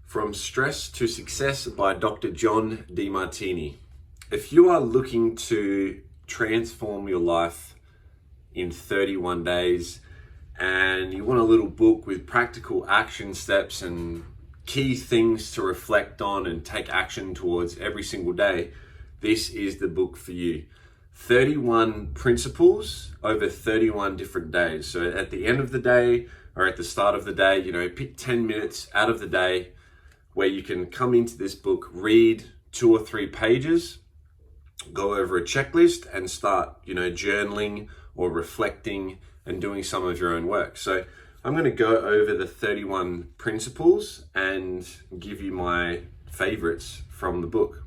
From Stress to Success by Dr. John Demartini. If you are looking to transform your life in 31 days and you want a little book with practical action steps and key things to reflect on and take action towards every single day, this is the book for you. 31 principles over 31 different days. So at the end of the day or at the start of the day, pick 10 minutes out of the day where you can come into this book, read 2 or 3 pages, go over a checklist and start, journaling or reflecting and doing some of your own work. So I'm going to go over the 31 principles and give you my favorites from the book.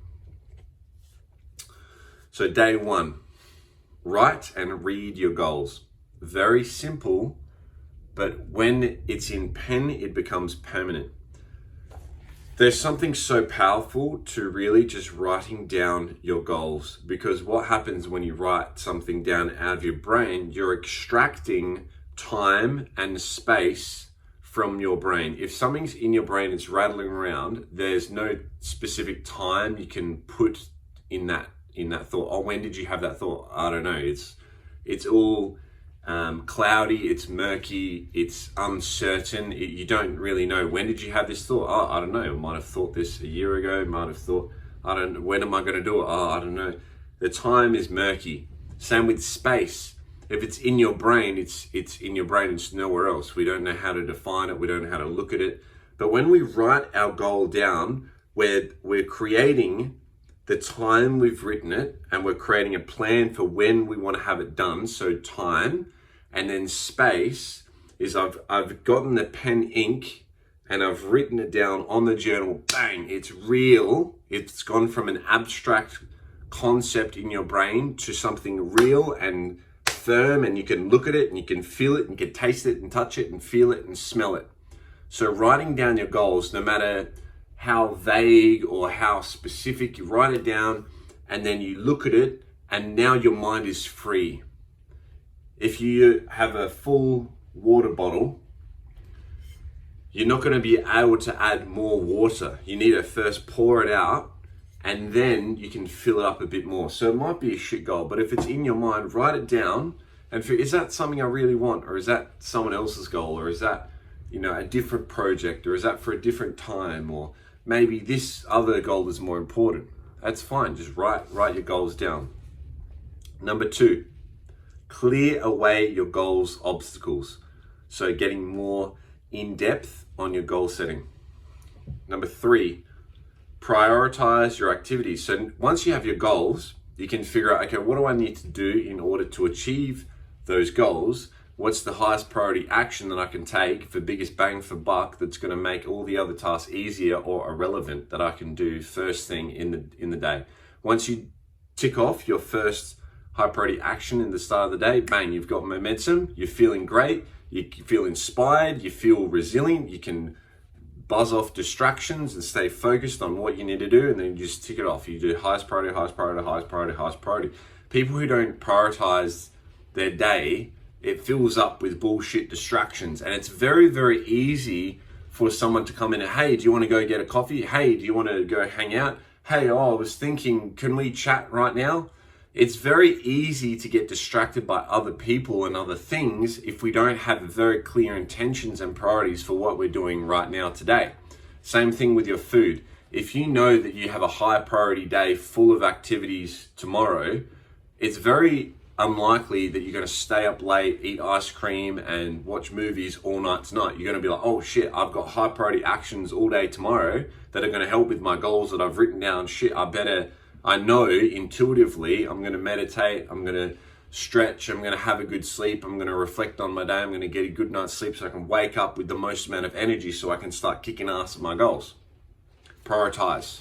So day 1, write and read your goals. Very simple, but when it's in pen, it becomes permanent. There's something so powerful to really just writing down your goals, because what happens when you write something down out of your brain, you're extracting time and space from your brain. If something's in your brain, it's rattling around, there's no specific time you can put in that thought. Oh, when did you have that thought? I don't know. It's all cloudy, it's murky, it's uncertain. You don't really know. When did you have this thought? Oh, I don't know. I might have thought this a year ago. Might have thought, I don't know. When am I going to do it? Oh, I don't know. The time is murky. Same with space. If it's in your brain, it's in your brain. It's nowhere else. We don't know how to define it. We don't know how to look at it. But when we write our goal down, we're creating the time we've written it, and we're creating a plan for when we want to have it done. So time, and then space is I've gotten the pen ink and I've written it down on the journal. Bang, it's real. It's gone from an abstract concept in your brain to something real and firm, and you can look at it and you can feel it and you can taste it and touch it and feel it and smell it. So writing down your goals, no matter how vague or how specific, you write it down and then you look at it, and now your mind is free. If you have a full water bottle, you're not going to be able to add more water. You need to first pour it out and then you can fill it up a bit more. So it might be a shit goal, but if it's in your mind, write it down and figure, is that something I really want, or is that someone else's goal, or is that a different project, or is that for a different time, or maybe this other goal is more important. That's fine. Just write your goals down. Number 2, clear away your goals' obstacles. So getting more in depth on your goal setting. Number 3, prioritize your activities. So once you have your goals, you can figure out, okay, what do I need to do in order to achieve those goals? What's the highest priority action that I can take for biggest bang for buck that's going to make all the other tasks easier or irrelevant that I can do first thing in the day? Once you tick off your first high priority action in the start of the day, bang, you've got momentum, you're feeling great, you feel inspired, you feel resilient, you can buzz off distractions and stay focused on what you need to do, and then you just tick it off. You do highest priority, highest priority, highest priority, highest priority. People who don't prioritize their day, it fills up with bullshit distractions, and it's very, very easy for someone to come in and, hey, do you want to go get a coffee? Hey, do you want to go hang out? Hey, I was thinking, can we chat right now? It's very easy to get distracted by other people and other things if we don't have very clear intentions and priorities for what we're doing right now today. Same thing with your food. If you know that you have a high priority day full of activities tomorrow, it's very unlikely that you're going to stay up late, eat ice cream and watch movies all night tonight. You're going to be like, oh shit, I've got high priority actions all day tomorrow that are going to help with my goals that I've written down. Shit, I know intuitively I'm going to meditate, I'm going to stretch, I'm going to have a good sleep, I'm going to reflect on my day, I'm going to get a good night's sleep so I can wake up with the most amount of energy so I can start kicking ass at my goals. Prioritize.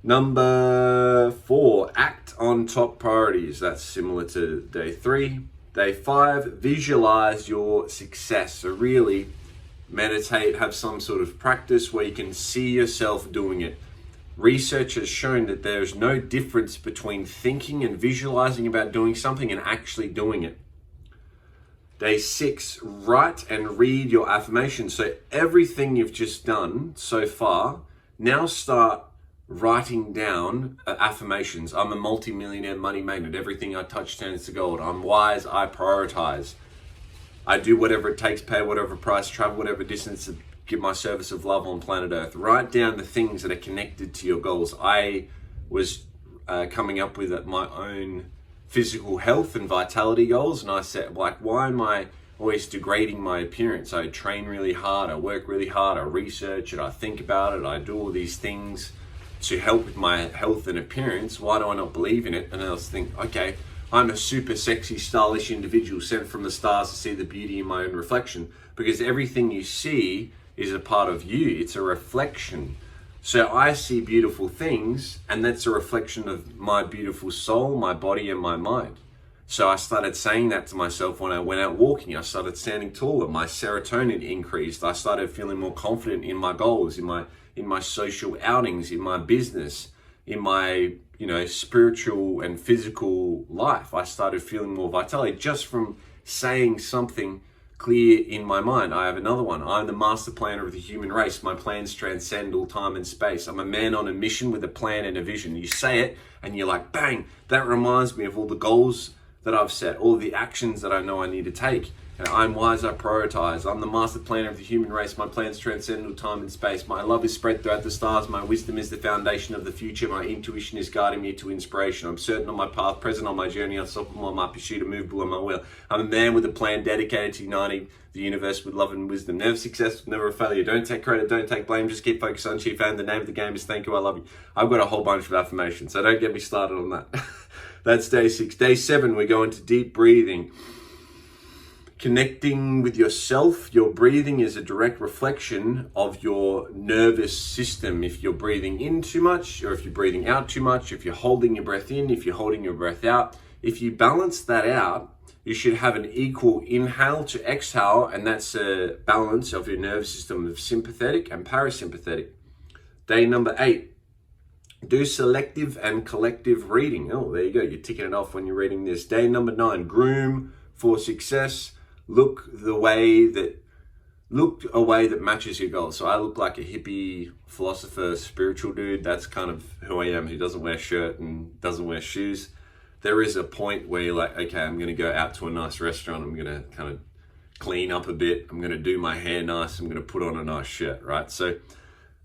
Number 4, act on top priorities. That's similar to day 3. Day 5, visualize your success. So really meditate, have some sort of practice where you can see yourself doing it. Research has shown that there's no difference between thinking and visualizing about doing something and actually doing it. Day 6, write and read your affirmations. So everything you've just done so far, now start writing down affirmations. I'm a multi-millionaire money magnet. Everything I touch turns to gold. I'm wise, I prioritize. I do whatever it takes, pay whatever price, travel whatever distance to give my service of love on planet Earth. Write down the things that are connected to your goals. I was coming up with my own physical health and vitality goals, and I said, like, why am I always degrading my appearance? I train really hard, I work really hard, I research it, I think about it, I do all these things to help with my health and appearance. Why do I not believe in it? And I was thinking, okay, I'm a super sexy, stylish individual sent from the stars to see the beauty in my own reflection, because everything you see is a part of you. It's a reflection. So I see beautiful things, and that's a reflection of my beautiful soul, my body, and my mind. So I started saying that to myself when I went out walking. I started standing taller. My serotonin increased. I started feeling more confident in my goals, in my social outings, in my business, in my spiritual and physical life. I started feeling more vitality just from saying something clear in my mind. I have another one. I'm the master planner of the human race. My plans transcend all time and space. I'm a man on a mission with a plan and a vision. You say it and you're like, bang, that reminds me of all the goals that I've set, all the actions that I know I need to take. And I'm wise, I prioritize. I'm the master planner of the human race. My plans transcend all time and space. My love is spread throughout the stars. My wisdom is the foundation of the future. My intuition is guiding me to inspiration. I'm certain on my path, present on my journey, unstoppable on my pursuit, immovable on my will. I'm a man with a plan dedicated to uniting the universe with love and wisdom. Never successful, never a failure. Don't take credit, don't take blame. Just keep focused on chief aim. The name of the game is thank you, I love you. I've got a whole bunch of affirmations, so don't get me started on that. That's day 6. Day 7, we go into deep breathing. Connecting with yourself. Your breathing is a direct reflection of your nervous system. If you're breathing in too much, or if you're breathing out too much, if you're holding your breath in, if you're holding your breath out, if you balance that out, you should have an equal inhale to exhale, and that's a balance of your nervous system of sympathetic and parasympathetic. Day number 8, do selective and collective reading. Oh, there you go. You're ticking it off when you're reading this. Day number 9, groom for success. Look a way that matches your goals. So I look like a hippie, philosopher, spiritual dude. That's kind of who I am. He doesn't wear a shirt and doesn't wear shoes. There is a point where you're like, okay, I'm going to go out to a nice restaurant. I'm going to kind of clean up a bit. I'm going to do my hair nice. I'm going to put on a nice shirt, right? So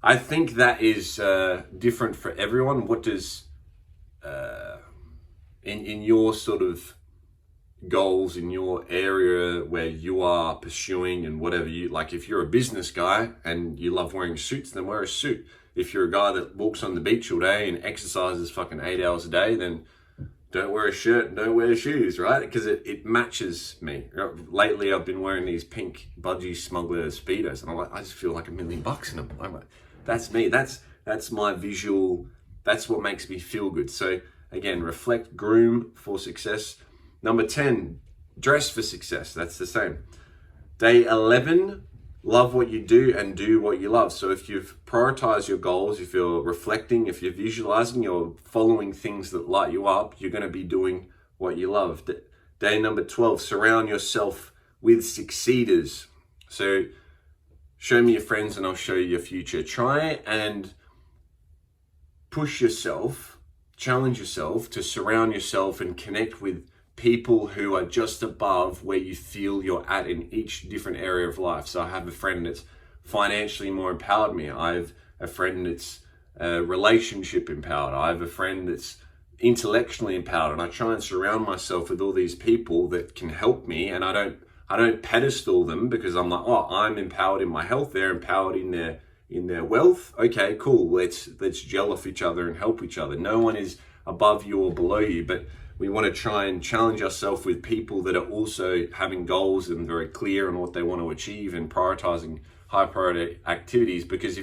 I think that is different for everyone. What does, in your sort of goals, in your area where you are pursuing and whatever you like, if you're a business guy and you love wearing suits, then wear a suit. If you're a guy that walks on the beach all day and exercises fucking 8 hours a day, then don't wear a shirt and don't wear shoes, right? Because it matches me. Lately, I've been wearing these pink budgie smuggler Speedos, and I'm like, I just feel like $1 million in them. I'm like, that's me. That's my visual. That's what makes me feel good. So again, reflect, groom for success. Number 10, dress for success. That's the same. Day 11, love what you do and do what you love. So if you've prioritized your goals, if you're reflecting, if you're visualizing, you're following things that light you up, you're going to be doing what you love. Day number 12, surround yourself with succeeders. So show me your friends and I'll show you your future. Try and push yourself, challenge yourself to surround yourself and connect with people who are just above where you feel you're at in each different area of life. So I have a friend that's financially more empowered than me. I have a friend that's relationship empowered. I have a friend that's intellectually empowered, and I try and surround myself with all these people that can help me. And I don't pedestal them because I'm like, oh, I'm empowered in my health. They're empowered in their wealth. Okay, cool. Let's gel off each other and help each other. No one is above you or below you, but we want to try and challenge ourselves with people that are also having goals and very clear on what they want to achieve and prioritizing high priority activities. Because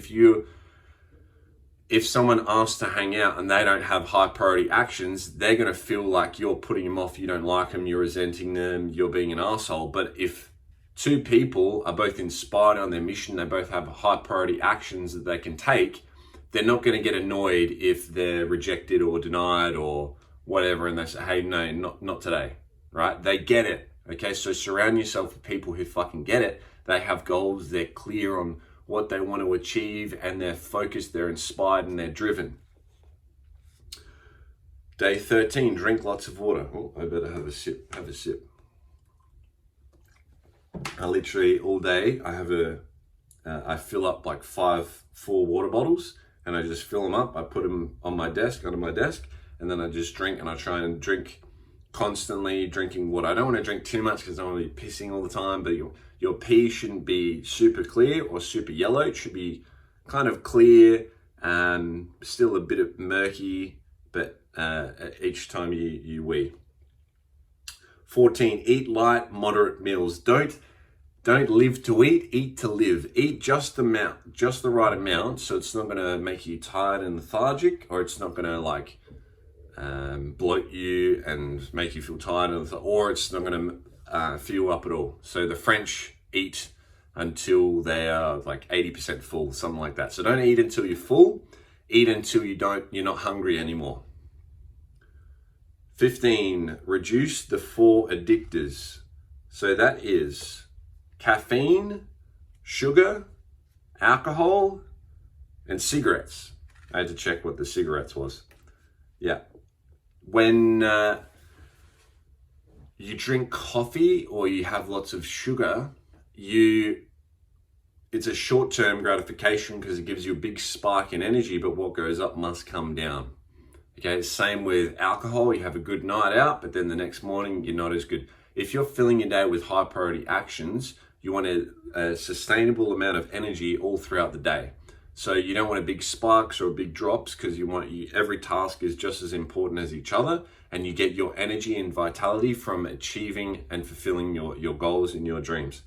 if someone asks to hang out and they don't have high priority actions, they're going to feel like you're putting them off, you don't like them, you're resenting them, you're being an asshole. But if two people are both inspired on their mission, they both have high priority actions that they can take, they're not going to get annoyed if they're rejected or denied or whatever, and they say, hey, no, not today, right? They get it, Okay, so surround yourself with people who fucking get it. They have goals, they're clear on what they want to achieve, and they're focused, they're inspired, and they're driven. Day 13, drink lots of water. Oh, I better have a sip. I literally all day, I fill up like 4 water bottles, and I just fill them up. I put them on my desk, under my desk, and then I just drink, and I try and drink constantly, drinking water. I don't want to drink too much because I don't want to be pissing all the time, but your pee shouldn't be super clear or super yellow. It should be kind of clear, still a bit of murky, but each time you wee. 14, eat light, moderate meals. Don't live to eat to live. Eat just the right amount, so it's not going to make you tired and lethargic, or it's not going to like bloat you and make you feel tired, or it's not going to fill you up at all. So the French eat until they are like 80% full, something like that. So don't eat until you're full. Eat until you're not hungry anymore. 15, reduce the 4 addictors. So that is caffeine, sugar, alcohol, and cigarettes. I had to check what the cigarettes was. Yeah. When you drink coffee or you have lots of sugar, it's a short-term gratification because it gives you a big spike in energy, but what goes up must come down. Okay, same with alcohol. You have a good night out, but then the next morning you're not as good. If you're filling your day with high priority actions, you want a sustainable amount of energy all throughout the day. So you don't want big spikes or big drops, because every task is just as important as each other, and you get your energy and vitality from achieving and fulfilling your goals and your dreams.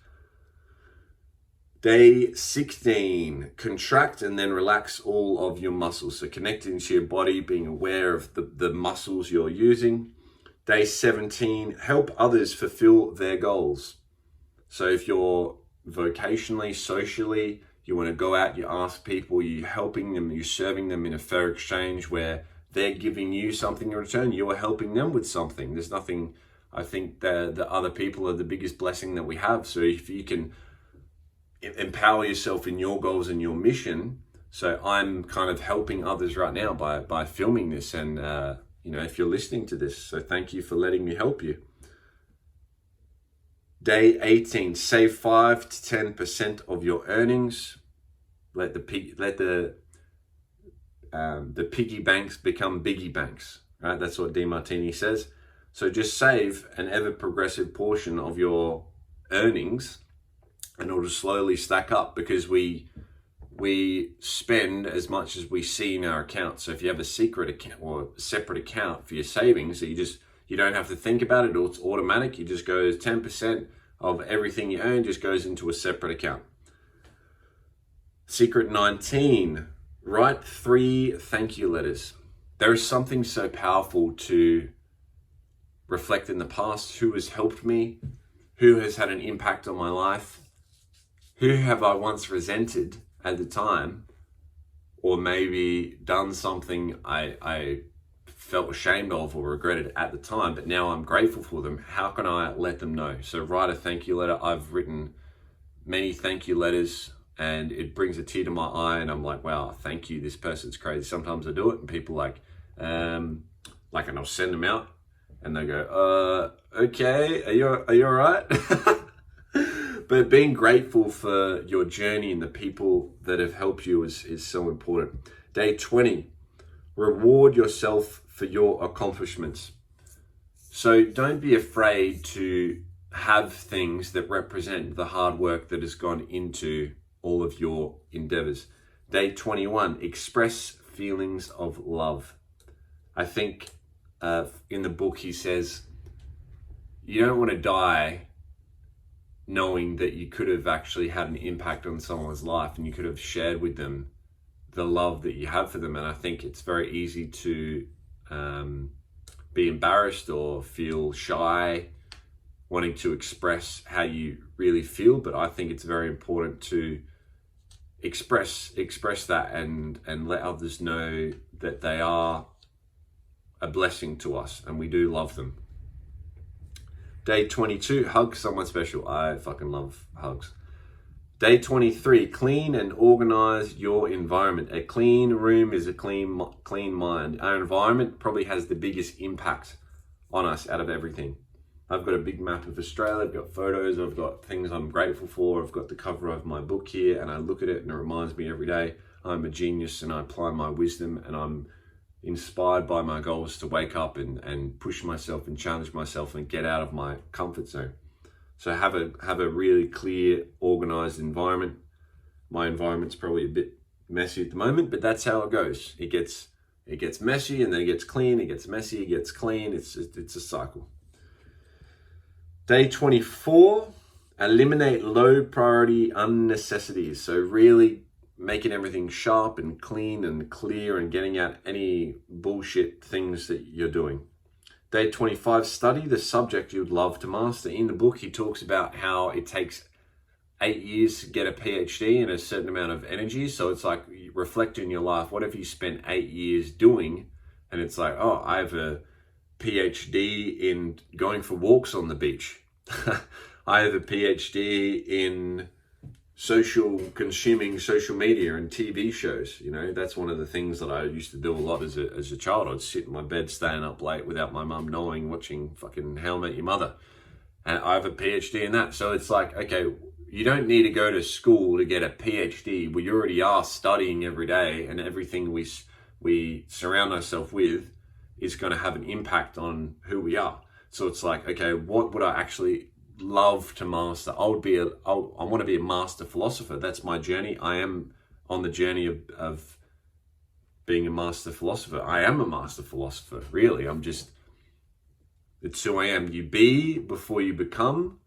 Day 16, contract and then relax all of your muscles. So connecting to your body, being aware of the muscles you're using. Day 17, help others fulfill their goals. So if you're vocationally, socially, you want to go out, you ask people, you're helping them, you're serving them in a fair exchange where they're giving you something in return, you're helping them with something. There's nothing, I think the other people are the biggest blessing that we have. So if you can empower yourself in your goals and your mission. So I'm kind of helping others right now by filming this, and if you're listening to this, so thank you for letting me help you. Day 18, save 5 to 10% of your earnings. Let the piggy banks become biggie banks, right? That's what Demartini says. So just save an ever progressive portion of your earnings, and it'll just slowly stack up, because we spend as much as we see in our account. So if you have a secret account or separate account for your savings, so you don't have to think about it, or it's automatic. You just go 10% of everything you earn just goes into a separate account. Secret 19, write 3 thank you letters. There is something so powerful to reflect in the past. Who has helped me? Who has had an impact on my life? Who have I once resented at the time, or maybe done something I felt ashamed of or regretted at the time, but now I'm grateful for them? How can I let them know? So write a thank you letter. I've written many thank you letters, and it brings a tear to my eye, and I'm like, wow, thank you, this person's crazy. Sometimes I do it, and people and I'll send them out, and they go, okay, are you all right? But being grateful for your journey and the people that have helped you is so important. Day 20, reward yourself for your accomplishments. So don't be afraid to have things that represent the hard work that has gone into all of your endeavors. Day 21, express feelings of love. I think in the book he says, you don't want to die knowing that you could have actually had an impact on someone's life, and you could have shared with them the love that you have for them. And I think it's very easy to be embarrassed or feel shy wanting to express how you really feel, but I think it's very important to express that and let others know that they are a blessing to us and we do love them. Day 22, hug someone special. I fucking love hugs. Day 23, clean and organize your environment. A clean room is a clean mind. Our environment probably has the biggest impact on us out of everything. I've got a big map of Australia, I've got photos, I've got things I'm grateful for, I've got the cover of my book here, and I look at it and it reminds me every day I'm a genius and I apply my wisdom, and I'm inspired by my goals to wake up and push myself and challenge myself and get out of my comfort zone. So have a really clear, organized environment. My environment's probably a bit messy at the moment, but that's how it goes. It gets messy and then it gets clean, it gets messy, it gets clean. It's a cycle. Day 24, eliminate low priority unnecessities. So really making everything sharp and clean and clear and getting out any bullshit things that you're doing. Day 25, study the subject you'd love to master. In the book, he talks about how it takes 8 years to get a PhD and a certain amount of energy. So it's like, reflect in your life. What have you spent 8 years doing? And it's like, oh, I have a PhD in going for walks on the beach. I have a PhD in consuming social media and TV shows. You know, that's one of the things that I used to do a lot as a child. I'd sit in my bed staying up late without my mum knowing, watching fucking How I Met Your Mother. And I have a PhD in that. So it's like, okay, you don't need to go to school to get a PhD. We already are studying every day, and everything we surround ourselves with is going to have an impact on who we are. So it's like, okay, what would I actually love to master? I want to be a master philosopher. That's my journey. I am on the journey of being a master philosopher. I am a master philosopher, really. It's who I am. You be before you become,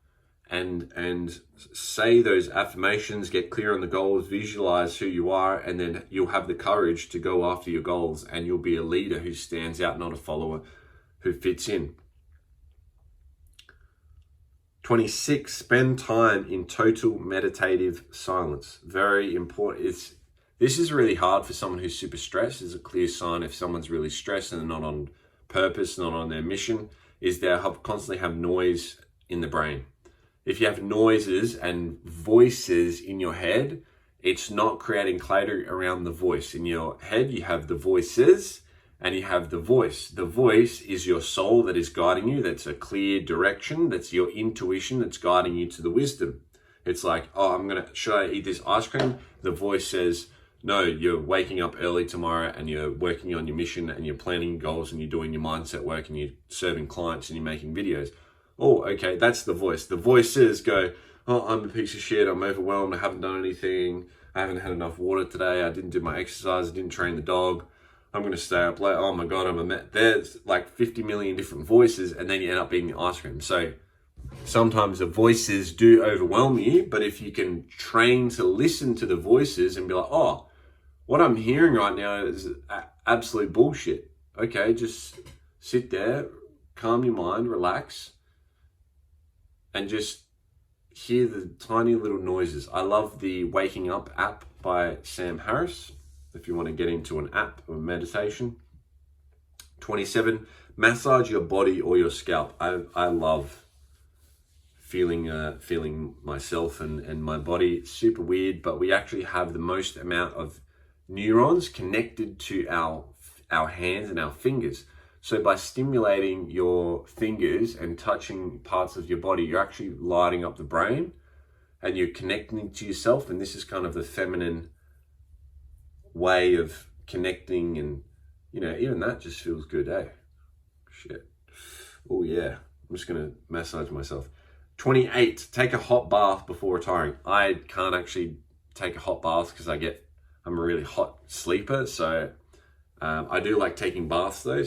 and say those affirmations, get clear on the goals, visualize who you are, and then you'll have the courage to go after your goals, and you'll be a leader who stands out, not a follower who fits in. 26, spend time in total meditative silence. Very important. This is really hard for someone who's super stressed. It's a clear sign if someone's really stressed and they're not on purpose, not on their mission, is they constantly have noise in the brain. If you have noises and voices in your head, it's not creating clarity around the voice. In your head, you have the voices and you have the voice. The voice is your soul that is guiding you. That's a clear direction. That's your intuition that's guiding you to the wisdom. It's like, oh, should I eat this ice cream? The voice says, no, you're waking up early tomorrow and you're working on your mission and you're planning goals and you're doing your mindset work and you're serving clients and you're making videos. Oh, okay, that's the voice. The voices go, oh, I'm a piece of shit. I'm overwhelmed. I haven't done anything. I haven't had enough water today. I didn't do my exercise. I didn't train the dog. I'm going to stay up late. Oh my God, there's like 50 million different voices, and then you end up eating the ice cream. So sometimes the voices do overwhelm you, but if you can train to listen to the voices and be like, oh, what I'm hearing right now is absolute bullshit. Okay, just sit there, calm your mind, relax, and just hear the tiny little noises. I love the Waking Up app by Sam Harris, if you want to get into an app or meditation. 27, massage your body or your scalp. I love feeling myself and my body. It's super weird, but we actually have the most amount of neurons connected to our hands and our fingers. So by stimulating your fingers and touching parts of your body, you're actually lighting up the brain and you're connecting to yourself. And this is kind of the feminine way of connecting, and even that just feels good, eh? Shit. Oh yeah, I'm just gonna massage myself. 28, take a hot bath before retiring. I can't actually take a hot bath because I'm a really hot sleeper, so I do like taking baths though.